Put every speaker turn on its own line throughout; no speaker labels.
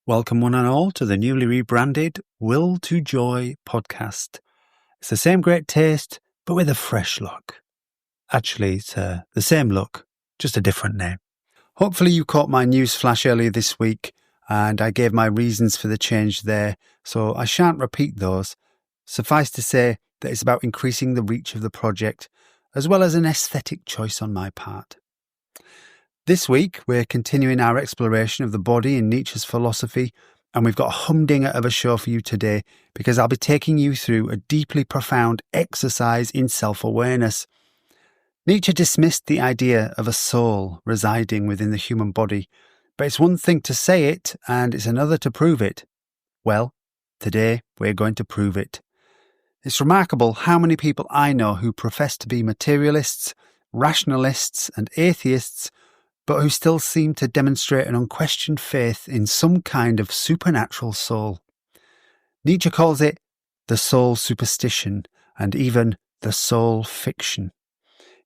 Welcome one and all to the newly rebranded Will to Joy podcast. It's the same great taste, but with a fresh look. Actually, it's the same look, just a different name. Hopefully you caught my news flash earlier this week, and I gave my reasons for the change there, so I shan't repeat those. Suffice to say that it's about increasing the reach of the project, as well as an aesthetic choice on my part. This week, we're continuing our exploration of the body in Nietzsche's philosophy, and we've got a humdinger of a show for you today because I'll be taking you through a deeply profound exercise in self-awareness. Nietzsche dismissed the idea of a soul residing within the human body, but it's one thing to say it and it's another to prove it. Well, today we're going to prove it. It's remarkable how many people I know who profess to be materialists, rationalists and atheists, but who still seem to demonstrate an unquestioned faith in some kind of supernatural soul. Nietzsche calls it the soul superstition and even the soul fiction.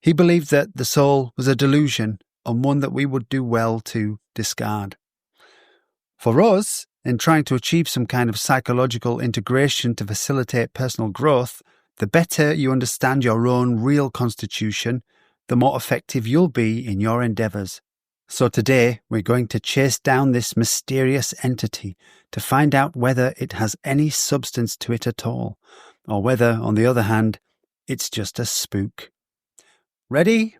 He believed that the soul was a delusion and one that we would do well to discard. For us, in trying to achieve some kind of psychological integration to facilitate personal growth, the better you understand your own real constitution, the more effective you'll be in your endeavours. So today, we're going to chase down this mysterious entity to find out whether it has any substance to it at all, or whether, on the other hand, it's just a spook. Ready?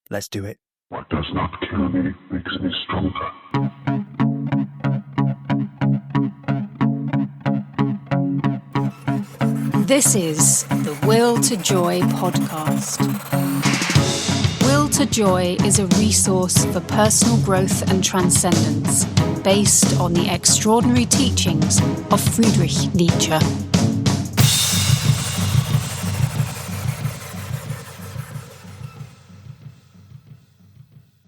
Let's do it.
What does not kill me makes me stronger.
This is the Will to Joy podcast. Will to Joy is a resource for personal growth and transcendence based on the extraordinary teachings of Friedrich Nietzsche.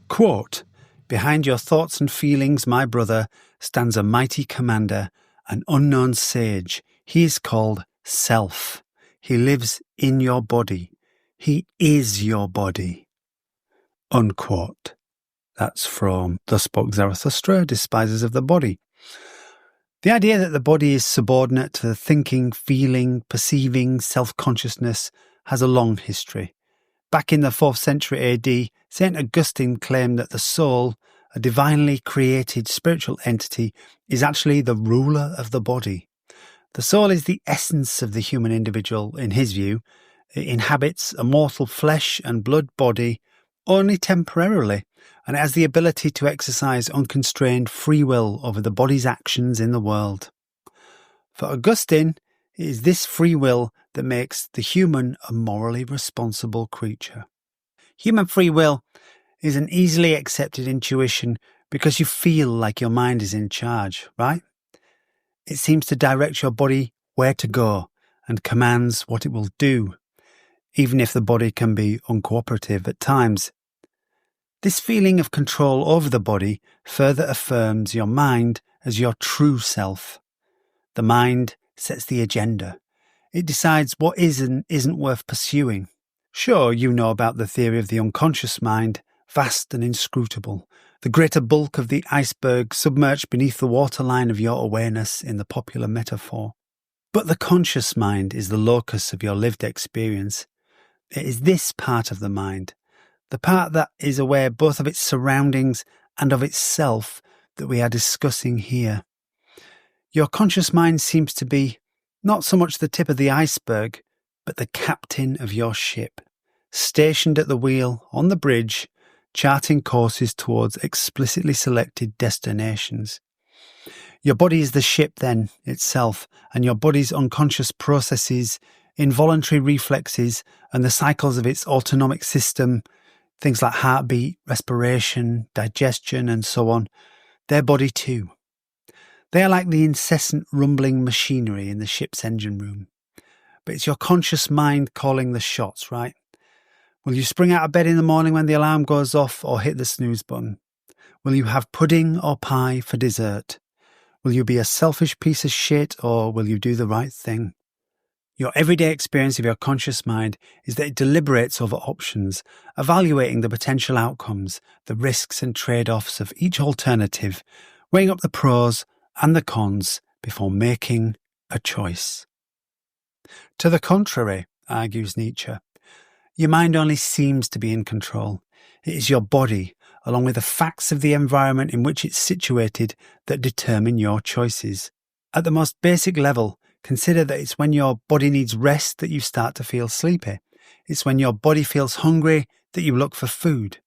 Quote, "Behind your thoughts and feelings, my brother, stands a mighty commander, an unknown sage. He is called Self. He lives in your body. He is your body." Unquote. That's from Thus Spoke Zarathustra, Despisers of the Body. The idea that the body is subordinate to the thinking, feeling, perceiving, self-consciousness has a long history. Back in the 4th century AD, St. Augustine claimed that the soul, a divinely created spiritual entity, is actually the ruler of the body. The soul is the essence of the human individual, in his view. It inhabits a mortal flesh and blood body only temporarily, and it has the ability to exercise unconstrained free will over the body's actions in the world. For Augustine, it is this free will that makes the human a morally responsible creature. Human free will is an easily accepted intuition because you feel like your mind is in charge, right? It seems to direct your body where to go and commands what it will do, even if the body can be uncooperative at times. This feeling of control over the body further affirms your mind as your true self. The mind sets the agenda. It decides what is and isn't worth pursuing. Sure, you know about the theory of the unconscious mind, vast and inscrutable, the greater bulk of the iceberg submerged beneath the waterline of your awareness in the popular metaphor. But the conscious mind is the locus of your lived experience. It is this part of the mind, the part that is aware both of its surroundings and of itself, that we are discussing here. Your conscious mind seems to be not so much the tip of the iceberg, but the captain of your ship, stationed at the wheel on the bridge, charting courses towards explicitly selected destinations. Your body is the ship then itself, and your body's unconscious processes, involuntary reflexes, and the cycles of its autonomic system, things like heartbeat, respiration, digestion, and so on, their body too. They are like the incessant rumbling machinery in the ship's engine room. But it's your conscious mind calling the shots, right? Will you spring out of bed in the morning when the alarm goes off or hit the snooze button? Will you have pudding or pie for dessert? Will you be a selfish piece of shit or will you do the right thing? Your everyday experience of your conscious mind is that it deliberates over options, evaluating the potential outcomes, the risks and trade-offs of each alternative, weighing up the pros and the cons before making a choice. To the contrary, argues Nietzsche, your mind only seems to be in control. It is your body, along with the facts of the environment in which it's situated, that determine your choices. At the most basic level, consider that it's when your body needs rest that you start to feel sleepy. It's when your body feels hungry that you look for food.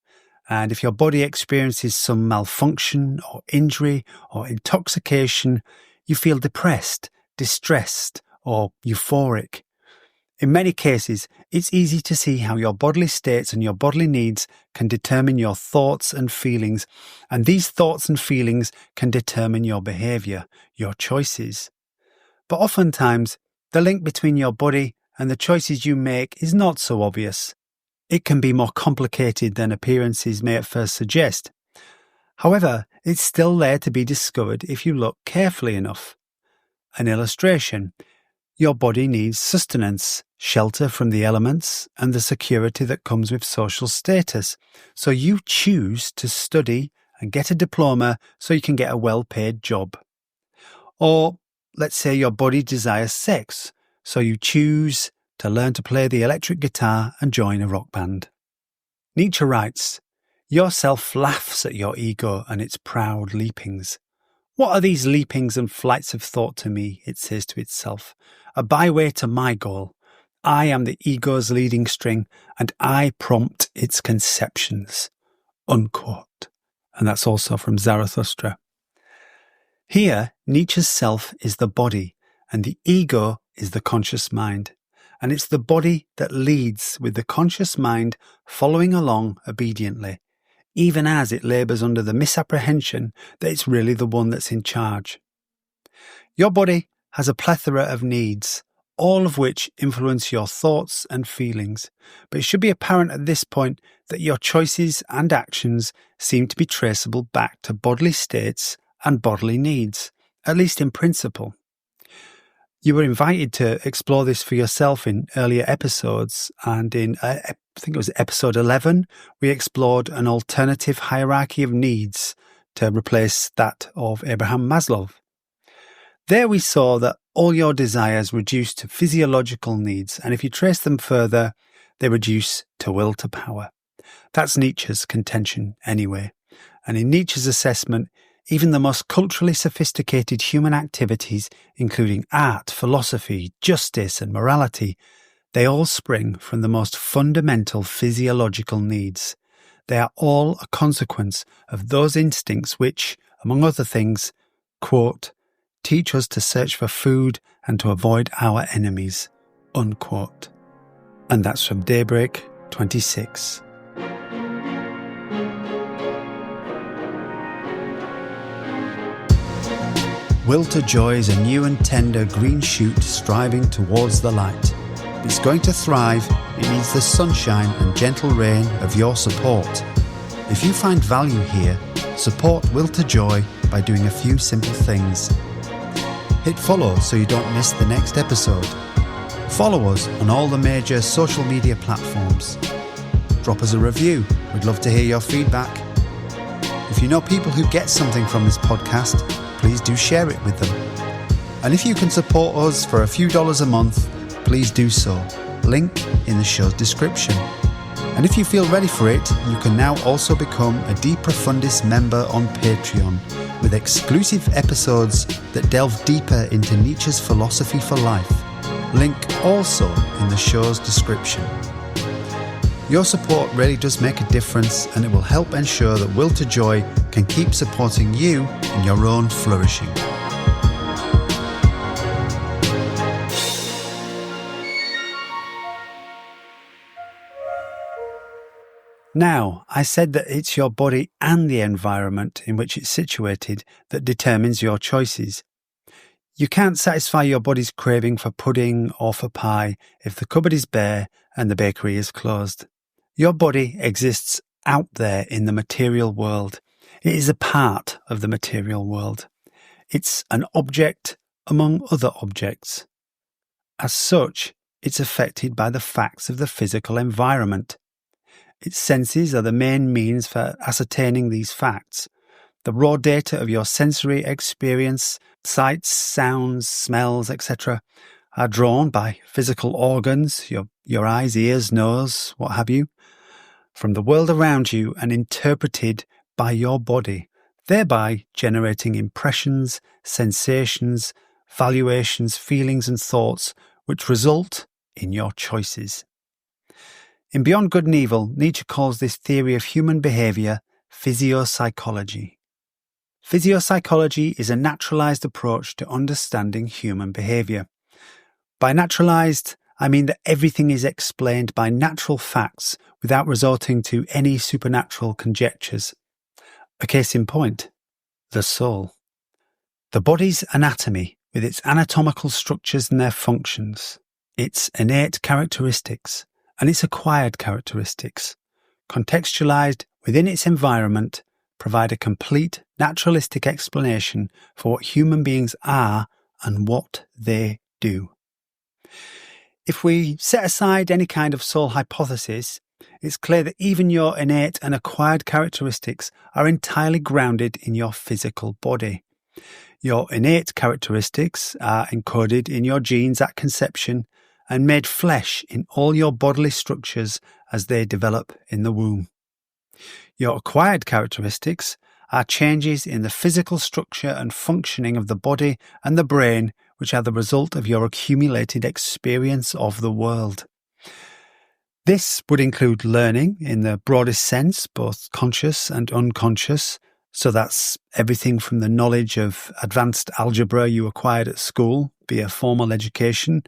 And if your body experiences some malfunction or injury or intoxication, you feel depressed, distressed, or euphoric. In many cases, it's easy to see how your bodily states and your bodily needs can determine your thoughts and feelings, and these thoughts and feelings can determine your behaviour, your choices. But oftentimes, the link between your body and the choices you make is not so obvious. It can be more complicated than appearances may at first suggest. However, it's still there to be discovered if you look carefully enough. An illustration. Your body needs sustenance, shelter from the elements, and the security that comes with social status. So you choose to study and get a diploma so you can get a well-paid job. Or let's say your body desires sex, so you choose to learn to play the electric guitar and join a rock band. Nietzsche writes, "Your self laughs at your ego and its proud leapings. What are these leapings and flights of thought to me, it says to itself, a byway to my goal. I am the ego's leading string, and I prompt its conceptions." Unquote. And that's also from Zarathustra. Here, Nietzsche's self is the body, and the ego is the conscious mind. And it's the body that leads, with the conscious mind following along obediently, even as it labours under the misapprehension that it's really the one that's in charge. Your body has a plethora of needs, all of which influence your thoughts and feelings, but it should be apparent at this point that your choices and actions seem to be traceable back to bodily states and bodily needs, at least in principle. You were invited to explore this for yourself in earlier episodes, and in, I think it was episode 11, we explored an alternative hierarchy of needs to replace that of Abraham Maslow. There we saw that all your desires reduce to physiological needs, and if you trace them further, they reduce to will to power. That's Nietzsche's contention anyway. And in Nietzsche's assessment, even the most culturally sophisticated human activities, including art, philosophy, justice and morality, they all spring from the most fundamental physiological needs. They are all a consequence of those instincts which, among other things, quote, teach us to search for food and to avoid our enemies, unquote. And that's from Daybreak 26. Will to Joy is a new and tender green shoot striving towards the light. If it's going to thrive, it needs the sunshine and gentle rain of your support. If you find value here, support Will to Joy by doing a few simple things. Hit follow so you don't miss the next episode. Follow us on all the major social media platforms. Drop us a review. We'd love to hear your feedback. If you know people who get something from this podcast, please do share it with them. And if you can support us for a few dollars a month, please do so. Link in the show's description. And if you feel ready for it, you can now also become a De Profundis member on Patreon, with exclusive episodes that delve deeper into Nietzsche's philosophy for life. Link also in the show's description. Your support really does make a difference, and it will help ensure that Will to Joy can keep supporting you in your own flourishing. Now, I said that it's your body and the environment in which it's situated that determines your choices. You can't satisfy your body's craving for pudding or for pie if the cupboard is bare and the bakery is closed. Your body exists out there in the material world. It is a part of the material world. It's an object among other objects. As such, it's affected by the facts of the physical environment. Its senses are the main means for ascertaining these facts. The raw data of your sensory experience, sights, sounds, smells, etc., are drawn by physical organs, your eyes, ears, nose, what have you, from the world around you and interpreted by your body, thereby generating impressions, sensations, valuations, feelings and thoughts which result in your choices. In Beyond Good and Evil, Nietzsche calls this theory of human behaviour physio-psychology. Physio-psychology is a naturalised approach to understanding human behaviour. By naturalised, I mean that everything is explained by natural facts without resorting to any supernatural conjectures. A case in point, the soul. The body's anatomy, with its anatomical structures and their functions, its innate characteristics and its acquired characteristics, contextualised within its environment, provide a complete naturalistic explanation for what human beings are and what they do. If we set aside any kind of soul hypothesis, it's clear that even your innate and acquired characteristics are entirely grounded in your physical body. Your innate characteristics are encoded in your genes at conception and made flesh in all your bodily structures as they develop in the womb. Your acquired characteristics are changes in the physical structure and functioning of the body and the brain, which are the result of your accumulated experience of the world. This would include learning in the broadest sense, both conscious and unconscious. So that's everything from the knowledge of advanced algebra you acquired at school, be a formal education,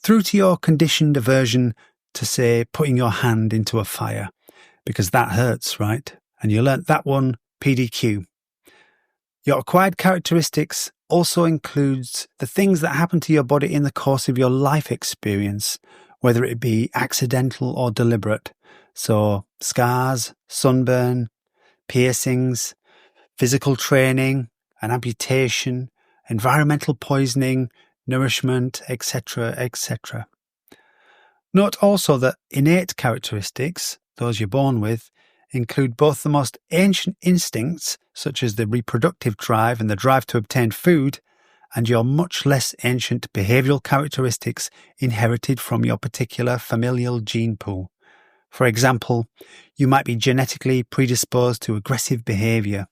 through to your conditioned aversion to, say, putting your hand into a fire, because that hurts, right? And you learnt that one PDQ. Your acquired characteristics also includes the things that happen to your body in the course of your life experience, whether it be accidental or deliberate. So scars, sunburn, piercings, physical training, an amputation, environmental poisoning, nourishment, etc., etc. Note also that innate characteristics, those you're born with, include both the most ancient instincts, such as the reproductive drive and the drive to obtain food, and your much less ancient behavioural characteristics inherited from your particular familial gene pool. For example, you might be genetically predisposed to aggressive behaviour,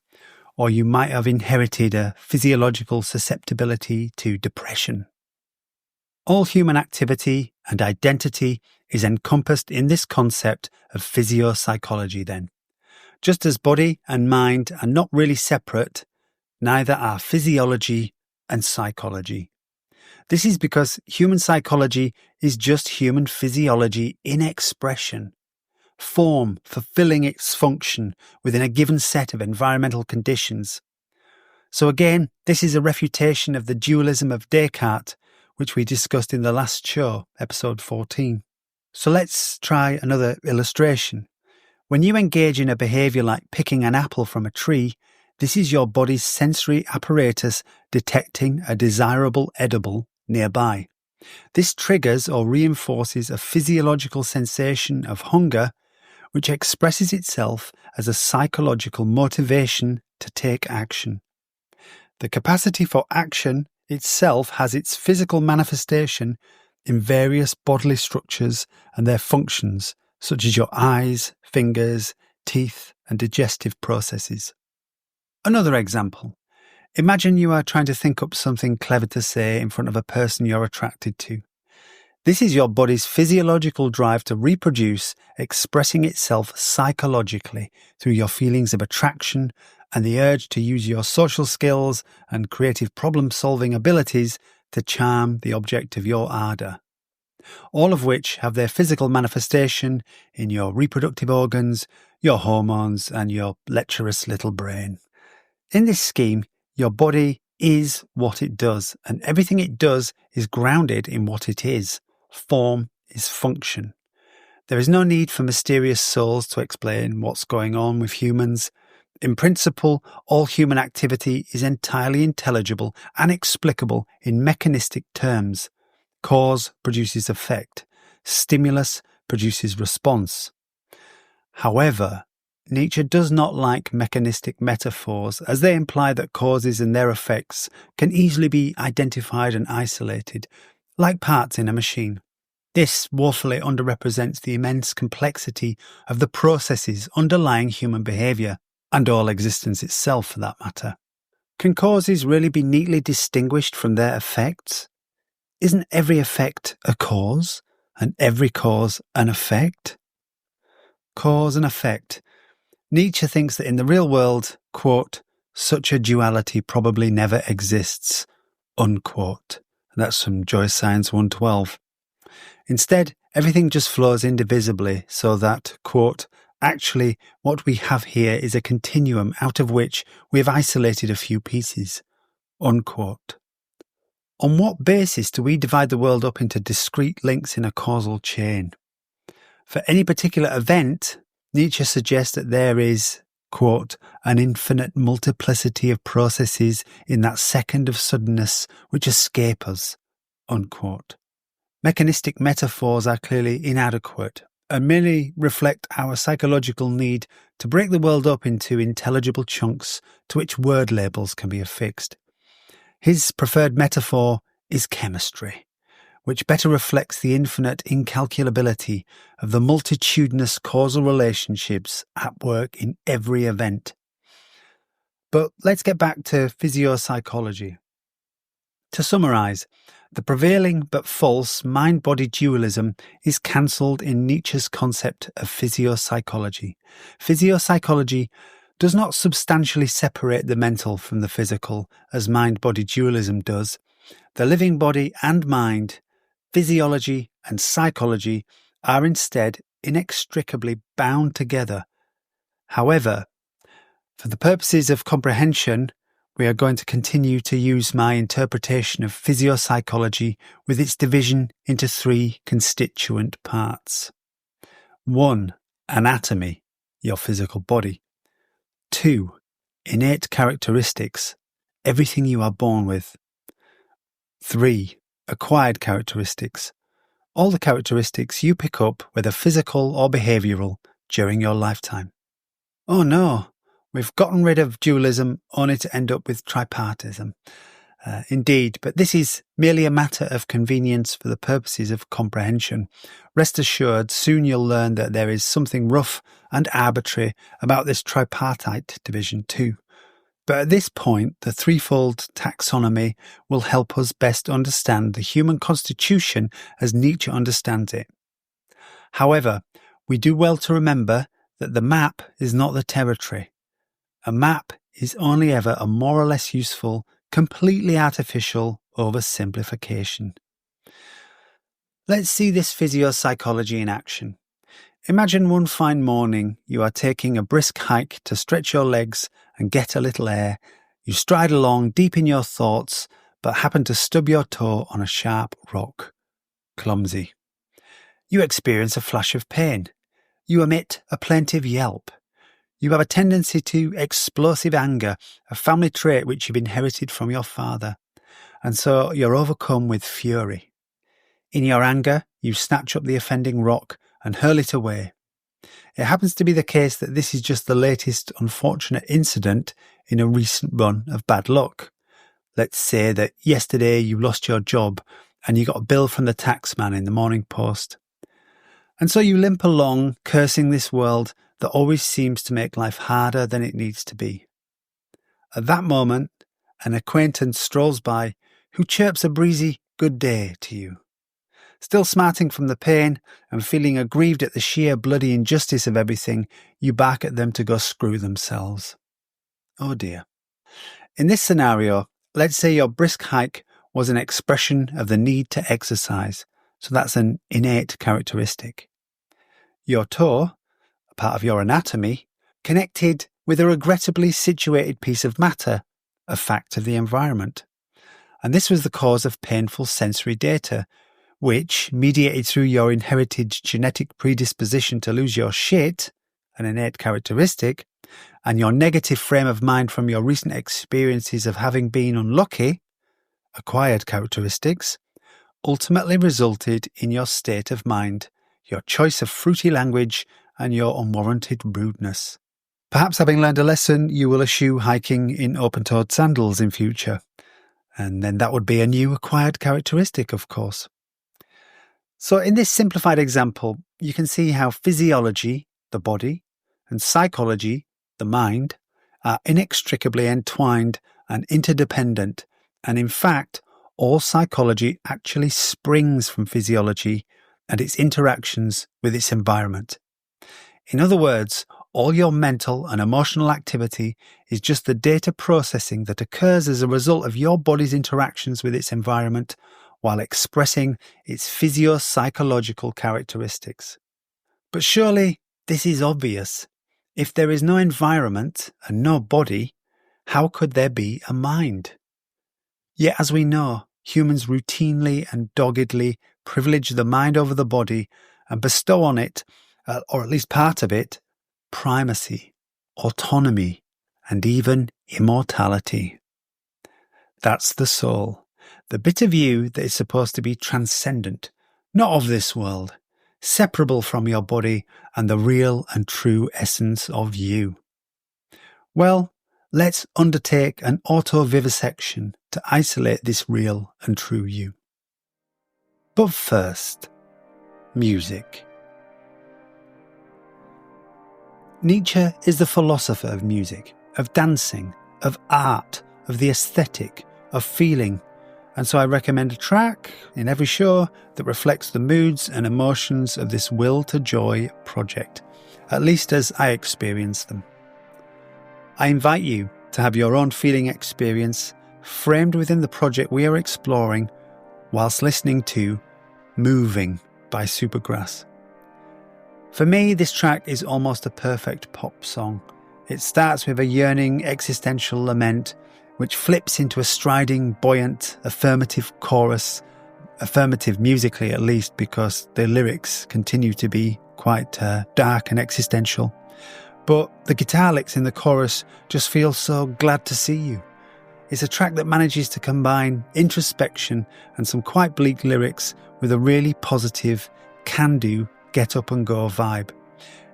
or you might have inherited a physiological susceptibility to depression. All human activity and identity is encompassed in this concept of physio-psychology then. Just as body and mind are not really separate, neither are physiology and psychology. This is because human psychology is just human physiology in expression, form fulfilling its function within a given set of environmental conditions. So again, this is a refutation of the dualism of Descartes, which we discussed in the last show, episode 14. So let's try another illustration. When you engage in a behaviour like picking an apple from a tree, this is your body's sensory apparatus detecting a desirable edible nearby. This triggers or reinforces a physiological sensation of hunger, which expresses itself as a psychological motivation to take action. The capacity for action itself has its physical manifestation in various bodily structures and their functions, such as your eyes, fingers, teeth, and digestive processes. Another example. Imagine you are trying to think up something clever to say in front of a person you're attracted to. This is your body's physiological drive to reproduce, expressing itself psychologically through your feelings of attraction and the urge to use your social skills and creative problem-solving abilities to charm the object of your ardour. All of which have their physical manifestation in your reproductive organs, your hormones, and your lecherous little brain. In this scheme, your body is what it does, and everything it does is grounded in what it is. Form is function. There is no need for mysterious souls to explain what's going on with humans. In principle, all human activity is entirely intelligible and explicable in mechanistic terms. Cause produces effect. Stimulus produces response. However, Nietzsche does not like mechanistic metaphors, as they imply that causes and their effects can easily be identified and isolated, like parts in a machine. This woefully underrepresents the immense complexity of the processes underlying human behaviour, and all existence itself for that matter. Can causes really be neatly distinguished from their effects? Isn't every effect a cause, and every cause an effect? Cause and effect. Nietzsche thinks that in the real world, quote, such a duality probably never exists, unquote. That's from Joy Science 112. Instead, everything just flows indivisibly so that, quote, actually what we have here is a continuum out of which we have isolated a few pieces, unquote. On what basis do we divide the world up into discrete links in a causal chain? For any particular event, Nietzsche suggests that there is, quote, an infinite multiplicity of processes in that second of suddenness which escape us, unquote. Mechanistic metaphors are clearly inadequate and merely reflect our psychological need to break the world up into intelligible chunks to which word labels can be affixed. His preferred metaphor is chemistry, which better reflects the infinite incalculability of the multitudinous causal relationships at work in every event. But let's get back to physio-psychology. To summarise, the prevailing but false mind-body dualism is cancelled in Nietzsche's concept of physio-psychology. Physio-psychology does not substantially separate the mental from the physical, as mind-body dualism does. The living body and mind, physiology and psychology, are instead inextricably bound together. However, for the purposes of comprehension, we are going to continue to use my interpretation of physio-psychology with its division into three constituent parts. 1. Anatomy, your physical body. 2. Innate characteristics, everything you are born with. 3. Acquired characteristics, all the characteristics you pick up, whether physical or behavioural, during your lifetime. Oh no, we've gotten rid of dualism only to end up with tripartism. Indeed, but this is merely a matter of convenience for the purposes of comprehension. Rest assured, soon you'll learn that there is something rough and arbitrary about this tripartite division too. But at this point, the threefold taxonomy will help us best understand the human constitution as Nietzsche understands it. However, we do well to remember that the map is not the territory. A map is only ever a more or less useful, completely artificial oversimplification. Let's see this physio-psychology in action. Imagine one fine morning you are taking a brisk hike to stretch your legs and get a little air. You stride along deep in your thoughts, but happen to stub your toe on a sharp rock. Clumsy. You experience a flash of pain. You emit a plaintive yelp. You have a tendency to explosive anger, a family trait which you've inherited from your father, and so you're overcome with fury. In your anger, you snatch up the offending rock and hurl it away. It happens to be the case that this is just the latest unfortunate incident in a recent run of bad luck. Let's say that yesterday you lost your job and you got a bill from the taxman in the Morning Post. And so you limp along, cursing this world that always seems to make life harder than it needs to be. At that moment, an acquaintance strolls by who chirps a breezy good day to you. Still smarting from the pain and feeling aggrieved at the sheer bloody injustice of everything, you bark at them to go screw themselves. Oh dear. In this scenario, let's say your brisk hike was an expression of the need to exercise, so that's an innate characteristic. Your toe, a part of your anatomy, connected with a regrettably situated piece of matter, a fact of the environment. And this was the cause of painful sensory data, which, mediated through your inherited genetic predisposition to lose your shit, an innate characteristic, and your negative frame of mind from your recent experiences of having been unlucky, acquired characteristics, ultimately resulted in your state of mind, your choice of fruity language, and your unwarranted rudeness. Perhaps having learned a lesson, you will eschew hiking in open-toed sandals in future. And then that would be a new acquired characteristic, of course. So in this simplified example, you can see how physiology, the body, and psychology, the mind, are inextricably entwined and interdependent. And in fact, all psychology actually springs from physiology and its interactions with its environment. In other words, all your mental and emotional activity is just the data processing that occurs as a result of your body's interactions with its environment while expressing its physio-psychological characteristics. But surely this is obvious. If there is no environment and no body, how could there be a mind? Yet as we know, humans routinely and doggedly privilege the mind over the body and bestow on it, or at least part of it, primacy, autonomy, and even immortality. That's the soul, the bit of you that is supposed to be transcendent, not of this world, separable from your body and the real and true essence of you. Well, let's undertake an auto-vivisection to isolate this real and true you. But first, music. Nietzsche is the philosopher of music, of dancing, of art, of the aesthetic, of feeling, and so I recommend a track in every show that reflects the moods and emotions of this Will to Joy project, at least as I experience them. I invite you to have your own feeling experience framed within the project we are exploring whilst listening to Moving by Supergrass. For me, this track is almost a perfect pop song. It starts with a yearning existential lament, which flips into a striding, buoyant, affirmative chorus, affirmative musically at least, because the lyrics continue to be quite dark and existential. But the guitar licks in the chorus just feel so glad to see you. It's a track that manages to combine introspection and some quite bleak lyrics with a really positive, can-do, get up and go vibe.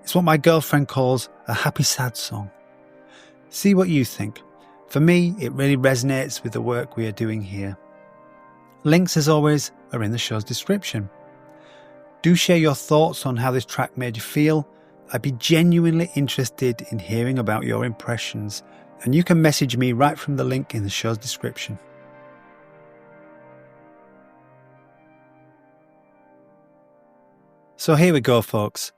It's what my girlfriend calls a happy sad song. See what you think. For me, it really resonates with the work we are doing here. Links, as always, are in the show's description. Do share your thoughts on how this track made you feel. I'd be genuinely interested in hearing about your impressions, and you can message me right from the link in the show's description. So here we go, folks.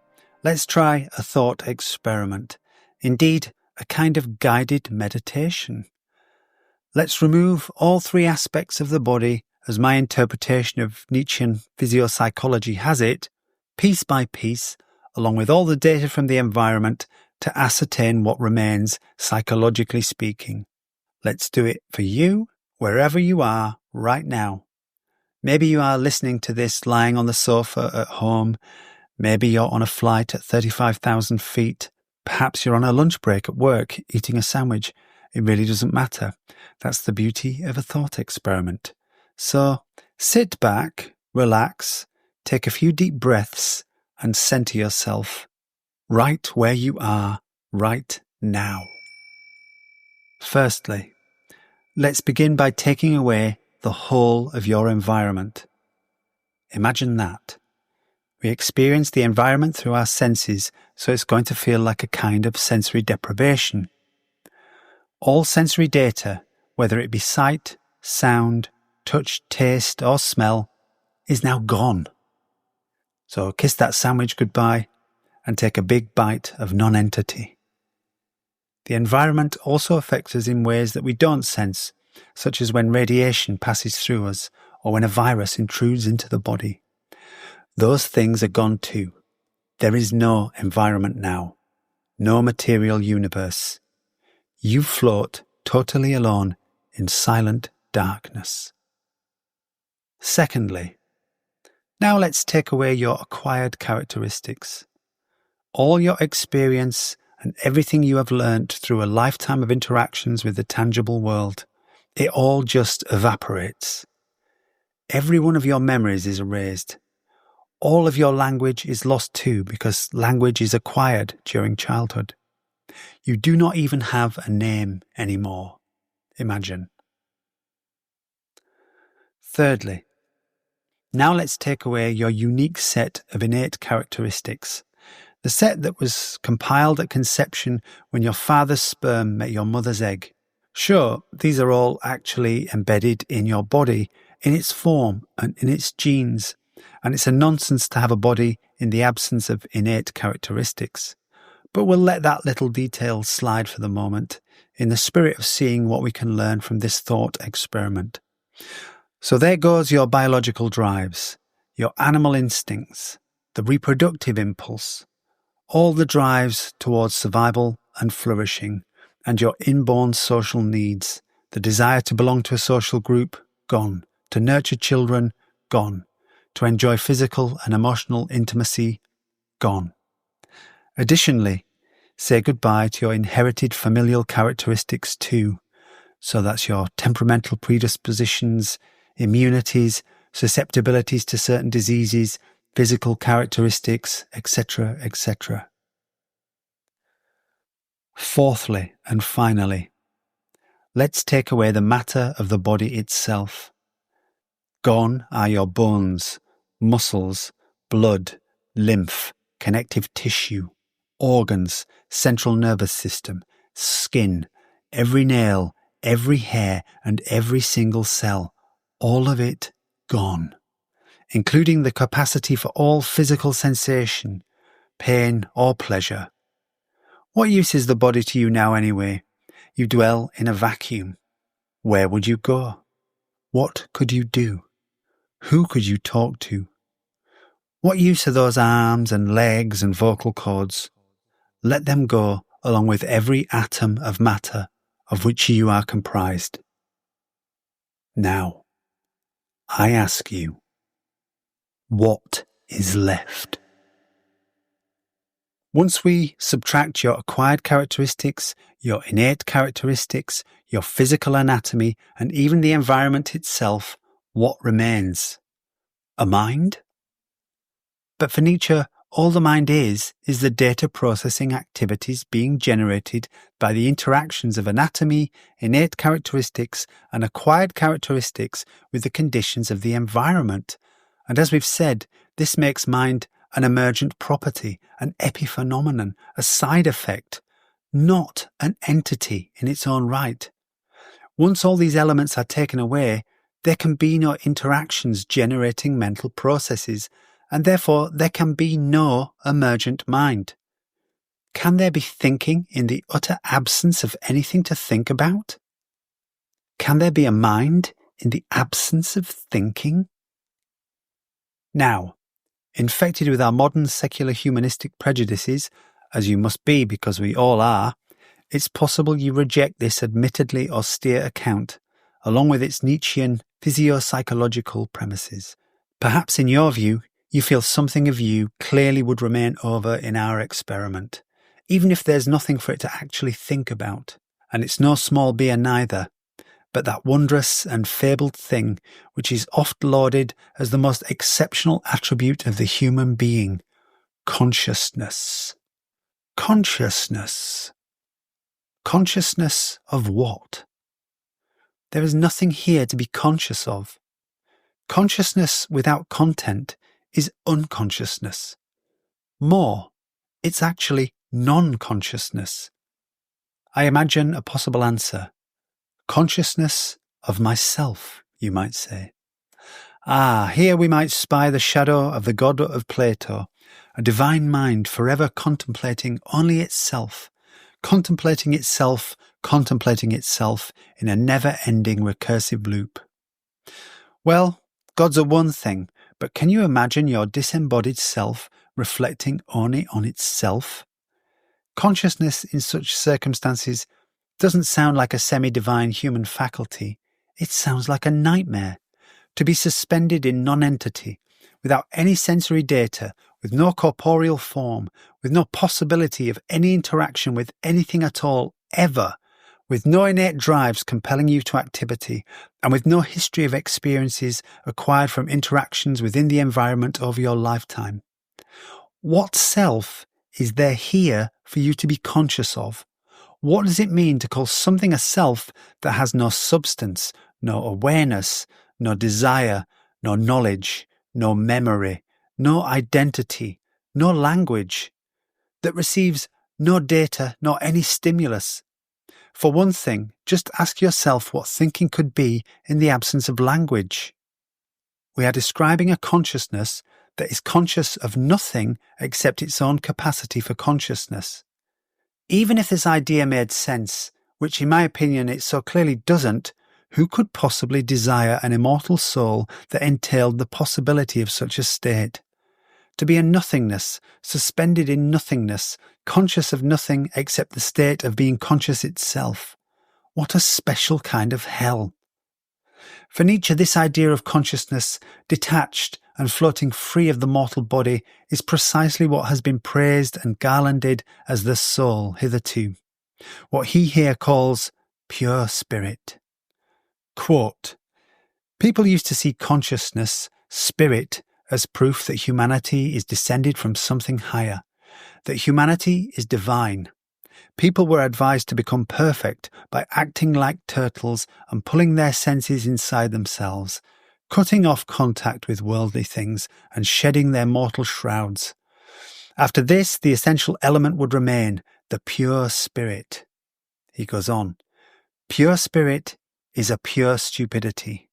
Let's try a thought experiment. Indeed, a kind of guided meditation. Let's remove all three aspects of the body, as my interpretation of Nietzschean physio-psychology has it, piece by piece, along with all the data from the environment, to ascertain what remains, psychologically speaking. Let's do it for you, wherever you are, right now. Maybe you are listening to this lying on the sofa at home. Maybe you're on a flight at 35,000 feet. Perhaps you're on a lunch break at work, eating a sandwich. It really doesn't matter. That's the beauty of a thought experiment. So sit back, relax, take a few deep breaths, and center yourself right where you are right now. Firstly, let's begin by taking away the whole of your environment. Imagine that. We experience the environment through our senses, so it's going to feel like a kind of sensory deprivation. All sensory data, whether it be sight, sound, touch, taste, or smell, is now gone. So kiss that sandwich goodbye and take a big bite of non-entity. The environment also affects us in ways that we don't sense, such as when radiation passes through us or when a virus intrudes into the body. Those things are gone too. There is no environment now, no material universe. You float totally alone in silent darkness. Secondly, now let's take away your acquired characteristics. All your experience and everything you have learnt through a lifetime of interactions with the tangible world, it all just evaporates. Every one of your memories is erased. All of your language is lost too, because language is acquired during childhood. You do not even have a name anymore. Imagine. Thirdly, now let's take away your unique set of innate characteristics. The set that was compiled at conception when your father's sperm met your mother's egg. Sure, these are all actually embedded in your body, in its form and in its genes, and it's a nonsense to have a body in the absence of innate characteristics. But we'll let that little detail slide for the moment, in the spirit of seeing what we can learn from this thought experiment. So there goes your biological drives, your animal instincts, the reproductive impulse, all the drives towards survival and flourishing, and your inborn social needs, the desire to belong to a social group, gone, to nurture children, gone, to enjoy physical and emotional intimacy, gone. Additionally, say goodbye to your inherited familial characteristics too. So that's your temperamental predispositions, immunities, susceptibilities to certain diseases, physical characteristics, etc., etc. Fourthly and finally, let's take away the matter of the body itself. Gone are your bones, muscles, blood, lymph, connective tissue, organs, central nervous system, skin, every nail, every hair, and every single cell. All of it gone, including the capacity for all physical sensation, pain or pleasure. What use is the body to you now anyway? You dwell in a vacuum. Where would you go? What could you do? Who could you talk to? What use are those arms and legs and vocal cords? Let them go along with every atom of matter of which you are comprised. Now, I ask you, what is left? Once we subtract your acquired characteristics, your innate characteristics, your physical anatomy, and even the environment itself, what remains? A mind? But for Nietzsche, all the mind is the data processing activities being generated by the interactions of anatomy, innate characteristics, and acquired characteristics with the conditions of the environment. And as we've said, this makes mind an emergent property, an epiphenomenon, a side effect, not an entity in its own right. Once all these elements are taken away, there can be no interactions generating mental processes, and therefore there can be no emergent mind. Can there be thinking in the utter absence of anything to think about? Can there be a mind in the absence of thinking? Now, infected with our modern secular humanistic prejudices, as you must be because we all are, it's possible you reject this admittedly austere account, along with its Nietzschean physio-psychological premises. Perhaps in your view, you feel something of you clearly would remain over in our experiment, even if there's nothing for it to actually think about. And it's no small beer neither, but that wondrous and fabled thing which is oft lauded as the most exceptional attribute of the human being, consciousness. Consciousness. Consciousness of what? There is nothing here to be conscious of. Consciousness without content is unconsciousness. More, it's actually non-consciousness. I imagine a possible answer. Consciousness of myself, you might say. Here we might spy the shadow of the god of Plato, a divine mind forever contemplating only itself, contemplating itself in a never-ending recursive loop. Well, gods are one thing, but can you imagine your disembodied self reflecting only on itself? Consciousness in such circumstances doesn't sound like a semi-divine human faculty. It sounds like a nightmare. To be suspended in non-entity, without any sensory data, with no corporeal form, with no possibility of any interaction with anything at all, ever, with no innate drives compelling you to activity, and with no history of experiences acquired from interactions within the environment over your lifetime. What self is there here for you to be conscious of? What does it mean to call something a self that has no substance, no awareness, no desire, no knowledge, no memory, no identity, no language, that receives no data nor any stimulus? For one thing, just ask yourself what thinking could be in the absence of language. We are describing a consciousness that is conscious of nothing except its own capacity for consciousness. Even if this idea made sense, which in my opinion it so clearly doesn't, who could possibly desire an immortal soul that entailed the possibility of such a state? To be a nothingness, suspended in nothingness, conscious of nothing except the state of being conscious itself. What a special kind of hell. For Nietzsche, this idea of consciousness, detached and floating free of the mortal body, is precisely what has been praised and garlanded as the soul hitherto, what he here calls pure spirit. Quote, "People used to see consciousness, spirit, as proof that humanity is descended from something higher, that humanity is divine. People were advised to become perfect by acting like turtles and pulling their senses inside themselves, cutting off contact with worldly things and shedding their mortal shrouds. After this, the essential element would remain, the pure spirit." He goes on, "Pure spirit is a pure stupidity.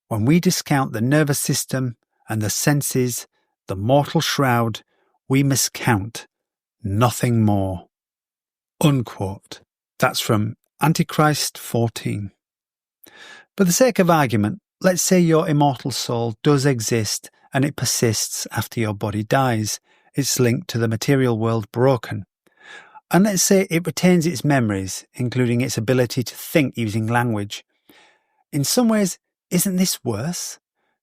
When we discount the nervous system and the senses, the mortal shroud, we miscount, nothing more." Unquote. That's from Antichrist 14. For the sake of argument, let's say your immortal soul does exist and it persists after your body dies. Its link to the material world broken. And let's say it retains its memories, including its ability to think using language. In some ways, isn't this worse?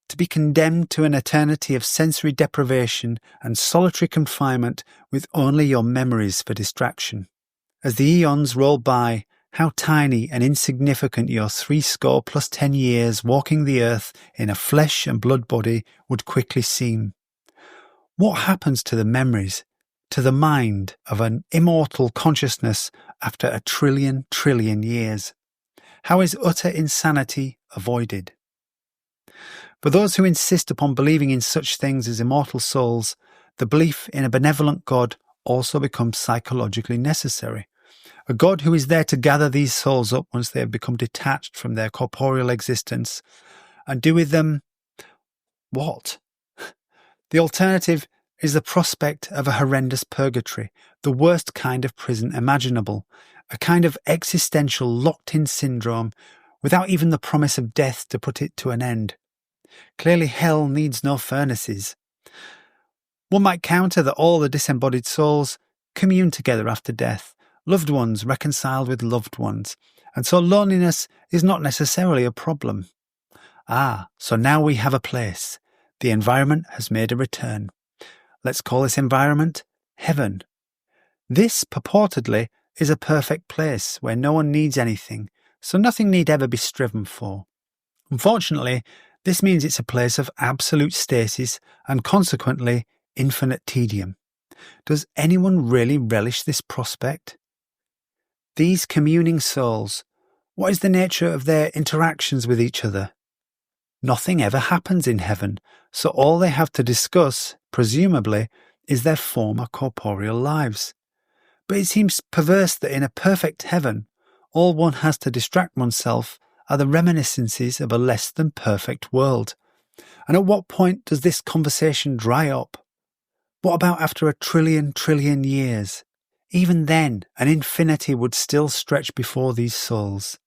To be condemned to an eternity of sensory deprivation and solitary confinement with only your memories for distraction. As the eons roll by, how tiny and insignificant your 70 plus 10 years walking the earth in a flesh and blood body would quickly seem. What happens to the memories, to the mind of an immortal consciousness after a trillion years? How is utter insanity avoided? For those who insist upon believing in such things as immortal souls, the belief in a benevolent God also becomes psychologically necessary. A God who is there to gather these souls up once they have become detached from their corporeal existence and do with them what? The alternative is the prospect of a horrendous purgatory, the worst kind of prison imaginable, a kind of existential locked-in syndrome without even the promise of death to put it to an end. Clearly hell needs no furnaces. One might counter that all the disembodied souls commune together after death, loved ones reconciled with loved ones, and so loneliness is not necessarily a problem. So now we have a place. The environment has made a return. Let's call this environment heaven. This, purportedly, is a perfect place where no one needs anything, so nothing need ever be striven for. Unfortunately, this means it's a place of absolute stasis and consequently infinite tedium. Does anyone really relish this prospect? These communing souls, what is the nature of their interactions with each other? Nothing ever happens in heaven, so all they have to discuss, presumably, is their former corporeal lives. But it seems perverse that in a perfect heaven, all one has to distract oneself are the reminiscences of a less than perfect world. And at what point does this conversation dry up? What about after a trillion years? Even then, an infinity would still stretch before these souls.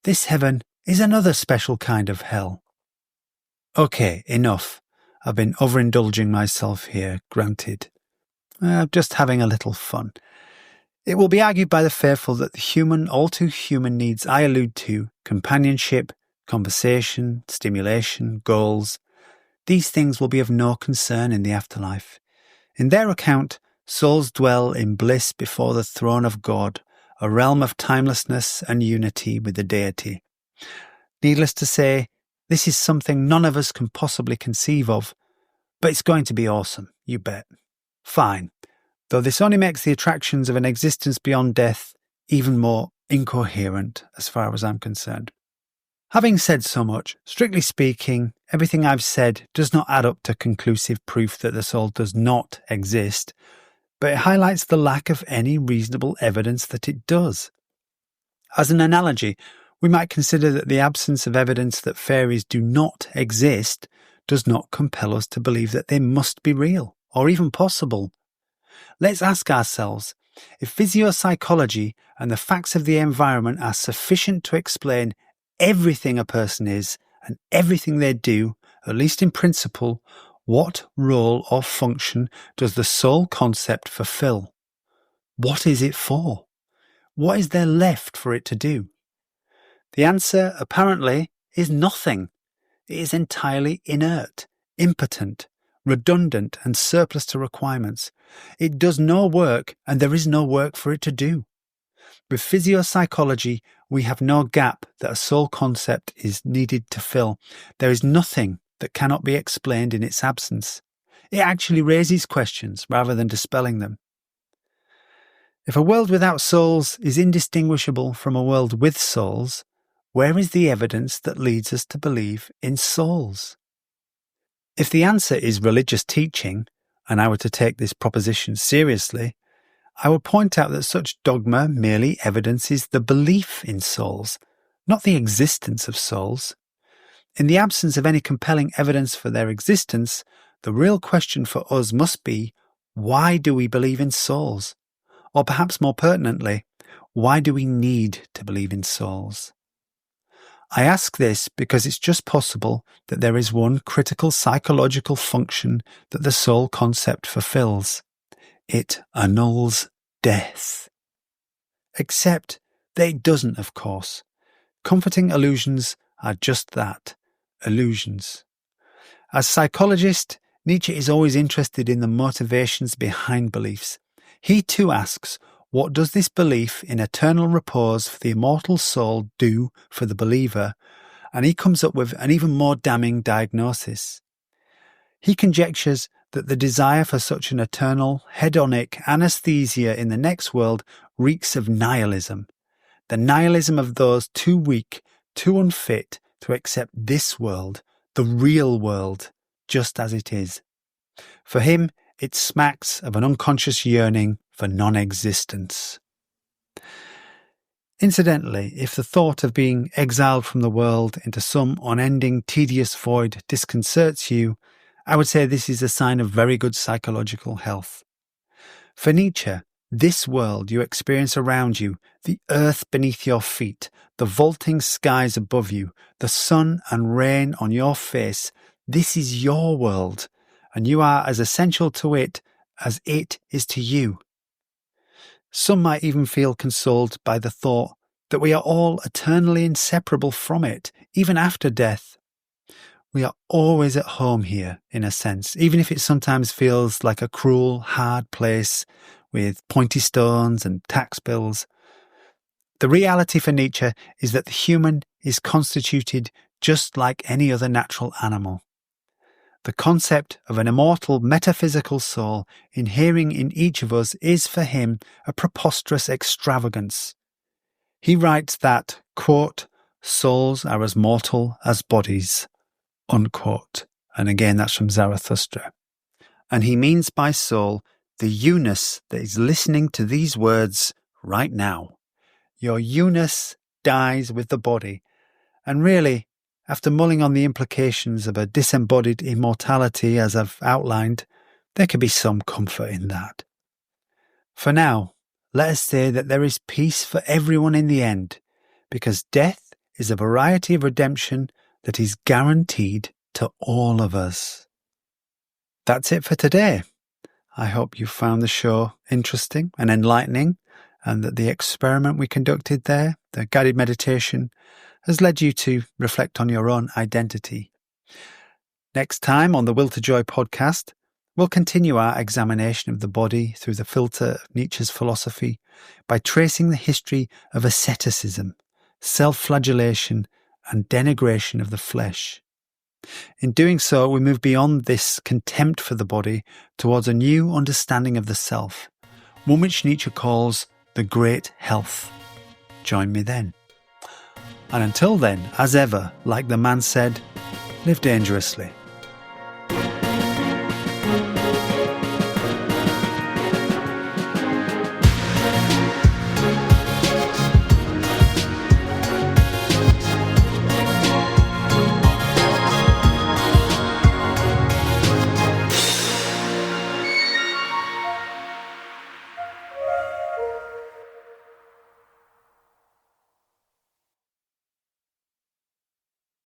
This heaven is another special kind of hell. Okay, enough. I've been overindulging myself here, granted. I'm just having a little fun. It will be argued by the faithful that the human, all too human needs I allude to, companionship, conversation, stimulation, goals, these things will be of no concern in the afterlife. In their account, souls dwell in bliss before the throne of God, a realm of timelessness and unity with the deity. Needless to say, this is something none of us can possibly conceive of, but it's going to be awesome, you bet. Fine. though this only makes the attractions of an existence beyond death even more incoherent as far as I'm concerned. Having said so much, strictly speaking, everything I've said does not add up to conclusive proof that the soul does not exist, but it highlights the lack of any reasonable evidence that it does. As an analogy, we might consider that the absence of evidence that fairies do not exist does not compel us to believe that they must be real, or even possible. Let's ask ourselves, if physio-psychology and the facts of the environment are sufficient to explain everything a person is and everything they do, at least in principle, what role or function does the soul concept fulfill? What is it for? What is there left for it to do? The answer, apparently, is nothing. It is entirely inert, impotent, redundant and surplus to requirements. It does no work and there is no work for it to do. With physio-psychology, we have no gap that a soul concept is needed to fill. There is nothing that cannot be explained in its absence. It actually raises questions rather than dispelling them. If a world without souls is indistinguishable from a world with souls, where is the evidence that leads us to believe in souls? If the answer is religious teaching, and I were to take this proposition seriously, I would point out that such dogma merely evidences the belief in souls, not the existence of souls. In the absence of any compelling evidence for their existence, the real question for us must be, why do we believe in souls? Or perhaps more pertinently, why do we need to believe in souls? I ask this because it's just possible that there is one critical psychological function that the soul concept fulfills. It annuls death. Except that it doesn't, of course. Comforting illusions are just that, illusions. As psychologist, Nietzsche is always interested in the motivations behind beliefs. He too asks, what does this belief in eternal repose for the immortal soul do for the believer? And he comes up with an even more damning diagnosis. He conjectures that the desire for such an eternal, hedonic anesthesia in the next world reeks of nihilism. The nihilism of those too weak, too unfit to accept this world, the real world, just as it is. For him, it smacks of an unconscious yearning for non-existence. Incidentally, if the thought of being exiled from the world into some unending, tedious void disconcerts you, I would say this is a sign of very good psychological health. For Nietzsche, this world you experience around you, the earth beneath your feet, the vaulting skies above you, the sun and rain on your face, this is your world, and you are as essential to it as it is to you. Some might even feel consoled by the thought that we are all eternally inseparable from it, even after death. We are always at home here, in a sense, even if it sometimes feels like a cruel, hard place with pointy stones and tax bills. The reality for Nietzsche is that the human is constituted just like any other natural animal. The concept of an immortal metaphysical soul inhering in each of us is for him a preposterous extravagance. He writes that, quote, souls are as mortal as bodies, unquote. And again, that's from Zarathustra. And he means by soul the you-ness that is listening to these words right now. Your you-ness dies with the body. And really, after mulling on the implications of a disembodied immortality as I've outlined, there can be some comfort in that. For now, let us say that there is peace for everyone in the end, because death is a variety of redemption that is guaranteed to all of us. That's it for today. I hope you found the show interesting and enlightening, and that the experiment we conducted there, the guided meditation, has led you to reflect on your own identity. Next time on the Will to Joy podcast, we'll continue our examination of the body through the filter of Nietzsche's philosophy by tracing the history of asceticism, self-flagellation, and denigration of the flesh. In doing so, we move beyond this contempt for the body towards a new understanding of the self, one which Nietzsche calls the great health. Join me then. And until then, as ever, like the man said, live dangerously.